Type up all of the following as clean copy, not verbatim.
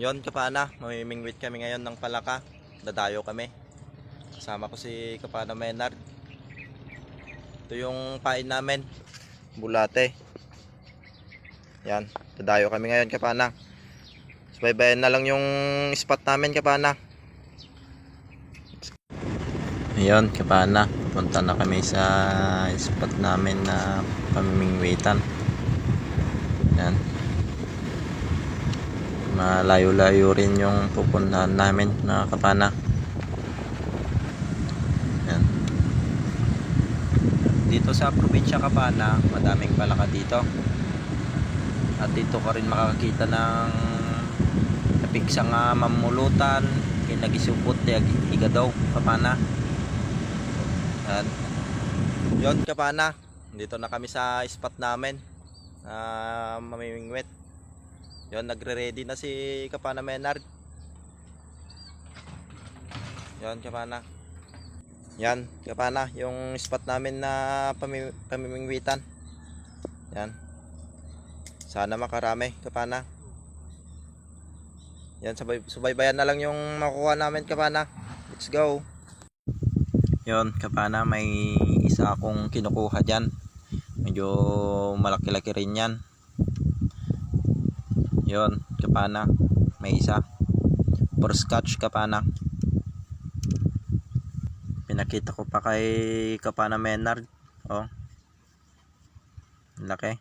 Yon kapana, mamimingwit kami ngayon ng palaka. Dadayo kami. Kasama ko si Kapana Menard. Ito yung pain namin, bulate. Yan, dadayo kami ngayon kapana. Subaybayan na lang yung spot namin kapana. Ayun kapana, punta na kami sa spot namin na pamimingwitan. Yan, malayo-layo rin yung pupuntahan namin na kapana. Yan. Dito sa probinsya kapana, madaming palaka dito. At dito ka rin makakita ng napigsang mamulutan, kinagisupot, iga daw kapana. Yan. Yon kapana, dito na kami sa spot namin mamimingwit. Yon, nagre-ready na si Kapana Menard. Yon kapana. Yan kapana, yung spot namin na pamimingwitan. Yan. Sana makarami kapana. Yan, subaybayan na lang yung makuha namin kapana. Let's go. Yon kapana, may isa akong kinukuha dyan. Medyo malaki-laki rin yan. Yon kapana, may isa. First catch kapana. Pinakita ko pa kay Kapana Menard. Oh, laki.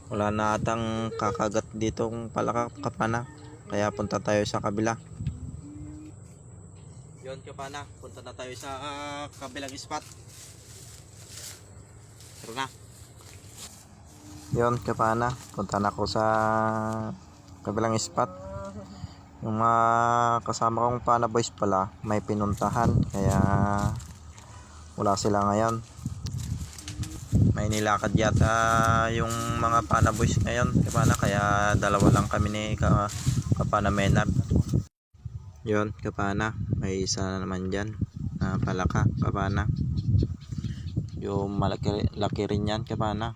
Wala na atang kakagat ditong palaka kapana, kaya punta tayo sa kabila. Yon kapana, punta na tayo sa kabilang spot. Tara na. Yon kapana, punta na ako sa kabilang spot. Yung mga kasama kong Pana Boys pala may pinuntahan, kaya wala sila ngayon. May nilakad yata yung mga Pana Boys ngayon kapana, kaya dalawa lang kami ni Kapana Menard. Yon kapana, may isa na naman dyan na palaka kapana. Yung malaki rin yan kapana.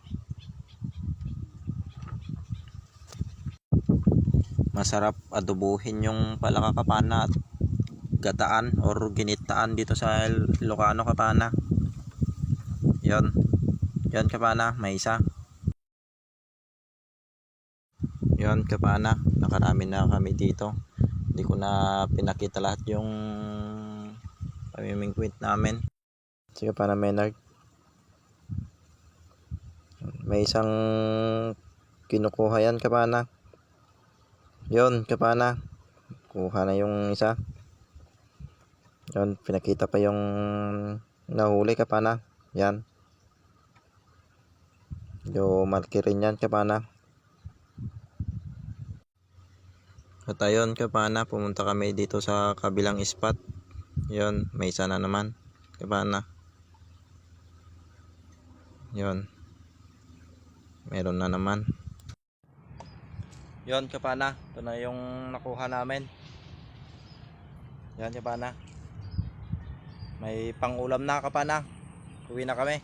Masarap adobuhin yung palaka kapana at gataan or ginitaan dito sa Ilocano kapana. Yon, yon kapana, may isa. Yon kapana, nakarami na kami dito. Hindi ko na pinakita lahat yung pamimingwit namin. Sige Kapana Menard, may isang kinukuha yan kapana. Yon kapana, kuha na yung isa. Yon, pinakita pa yung nahuli kapana. Yan, yung malaki rin yan kapana. At ayun kapana, pumunta kami dito sa kabilang spot. Yon, may isa na naman kapana. Yon, meron na naman. Yon kapana, ito na yung nakuha namin. Yan kapana, may pangulam na kapana. Uwi na kami.